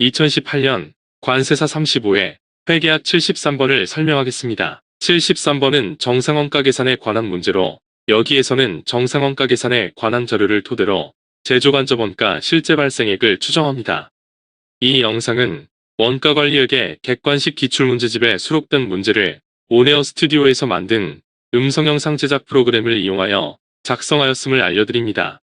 2018년 관세사 35회 회계약 73번을 설명하겠습니다. 73번은 정상원가 계산에 관한 문제로 여기에서는 정상원가 계산에 관한 자료를 토대로 제조간접원가 실제 발생액을 추정합니다. 이 영상은 원가관리액의 객관식 기출문제집에 수록된 문제를 온에어 스튜디오에서 만든 음성영상 제작 프로그램을 이용하여 작성하였음을 알려드립니다.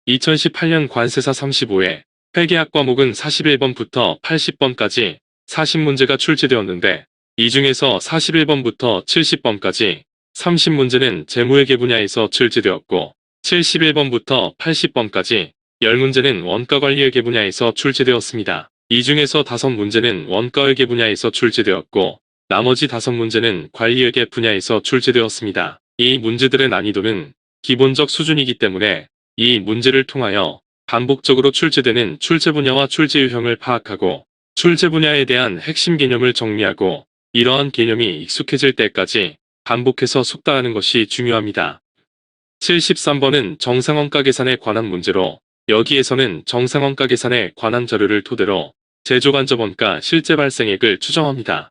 2018년 관세사 35회 회계학 과목은 41번부터 80번까지 40문제가 출제되었는데 이 중에서 41번부터 70번까지 30문제는 재무회계 분야에서 출제되었고 71번부터 80번까지 10문제는 원가관리회계 분야에서 출제되었습니다. 이 중에서 5문제는 원가회계 분야에서 출제되었고 나머지 5문제는 관리회계 분야에서 출제되었습니다. 이 문제들의 난이도는 기본적 수준이기 때문에 이 문제를 통하여 반복적으로 출제되는 출제 분야와 출제 유형을 파악하고 출제 분야에 대한 핵심 개념을 정리하고 이러한 개념이 익숙해질 때까지 반복해서 숙달하는 것이 중요합니다. 73번은 정상원가 계산에 관한 문제로 여기에서는 정상원가 계산에 관한 자료를 토대로 제조간접원가 실제 발생액을 추정합니다.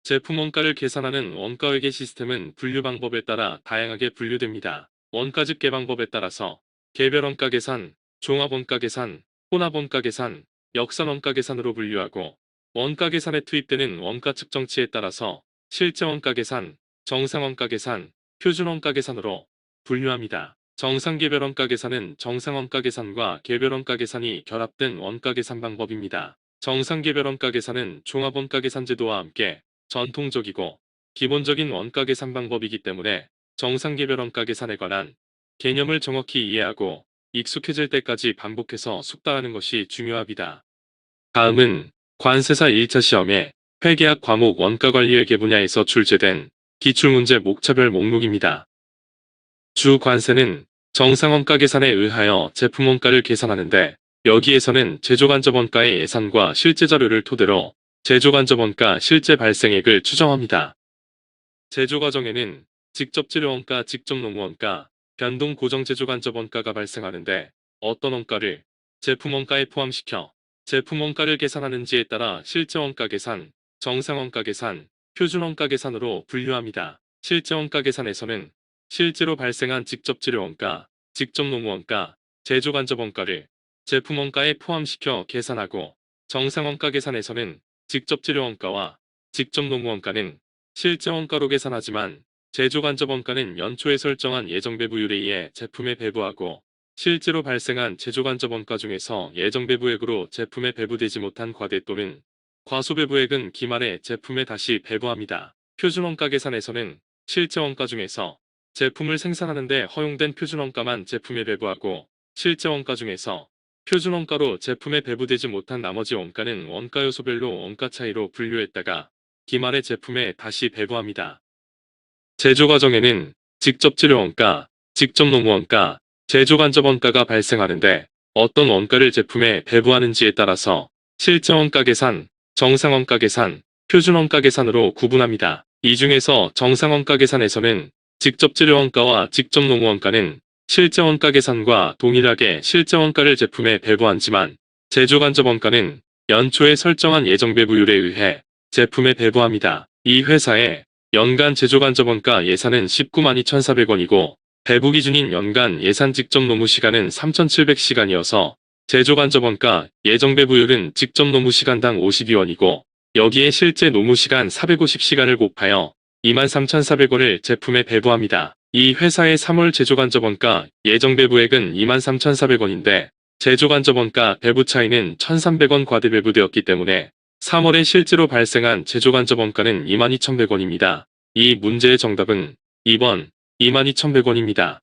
제품원가를 계산하는 원가회계 시스템은 분류 방법에 따라 다양하게 분류됩니다. 원가 집계 방법에 따라서 개별원가 계산, 종합원가 계산, 혼합원가 계산, 역산원가 계산으로 분류하고 원가 계산에 투입되는 원가 측정치에 따라서 실제원가 계산, 정상원가 계산, 표준원가 계산으로 분류합니다. 정상개별원가 계산은 정상원가 계산과 개별원가 계산이 결합된 원가 계산 방법입니다. 정상개별원가 계산은 종합원가 계산 제도와 함께 전통적이고 기본적인 원가 계산 방법이기 때문에 정상개별원가 계산에 관한 개념을 정확히 이해하고 익숙해질 때까지 반복해서 숙달하는 것이 중요합니다. 다음은 관세사 1차 시험에 회계학 과목 원가관리회계 분야에서 출제된 기출문제 목차별 목록입니다. 주 관세는 정상원가 계산에 의하여 제품원가를 계산하는데 여기에서는 제조간접원가의 예산과 실제 자료를 토대로 제조간접원가 실제 발생액을 추정합니다. 제조과정에는 직접재료원가, 직접노무원가, 변동 고정제조간접원가가 발생하는데 어떤 원가를 제품원가에 포함시켜 제품원가를 계산하는지에 따라 실제원가 계산, 정상원가 계산, 표준원가 계산으로 분류합니다. 실제원가 계산에서는 실제로 발생한 직접재료원가, 직접노무원가, 제조간접원가를 제품원가에 포함시켜 계산하고 정상원가 계산에서는 직접재료원가와 직접노무원가는 실제원가로 계산하지만 제조간접원가는 연초에 설정한 예정배부율에 의해 제품에 배부하고 실제로 발생한 제조간접원가 중에서 예정배부액으로 제품에 배부되지 못한 과대 또는 과소배부액은 기말에 제품에 다시 배부합니다. 표준원가 계산에서는 실제원가 중에서 제품을 생산하는 데 허용된 표준원가만 제품에 배부하고 실제원가 중에서 표준원가로 제품에 배부되지 못한 나머지 원가는 원가 요소별로 원가 차이로 분류했다가 기말에 제품에 다시 배부합니다. 제조과정에는 직접재료원가, 직접노무원가, 제조간접원가가 발생하는데 어떤 원가를 제품에 배부하는지에 따라서 실제원가 계산, 정상원가 계산, 표준원가 계산으로 구분합니다. 이 중에서 정상원가 계산에서는 직접재료원가와 직접노무원가는 실제원가 계산과 동일하게 실제원가를 제품에 배부하지만 제조간접원가는 연초에 설정한 예정배부율에 의해 제품에 배부합니다. 이 회사의 연간 제조간접원가 예산은 192,400원이고 배부 기준인 연간 예산 직접 노무 시간은 3,700시간이어서 제조간접원가 예정배부율은 직접 노무 시간당 52원이고 여기에 실제 노무 시간 450시간을 곱하여 23,400원을 제품에 배부합니다. 이 회사의 3월 제조간접원가 예정배부액은 23,400원인데 제조간접원가 배부 차이는 1,300원 과대 배부되었기 때문에 3월에 실제로 발생한 제조간접원가는 22,100원입니다. 이 문제의 정답은 2번 22,100원입니다.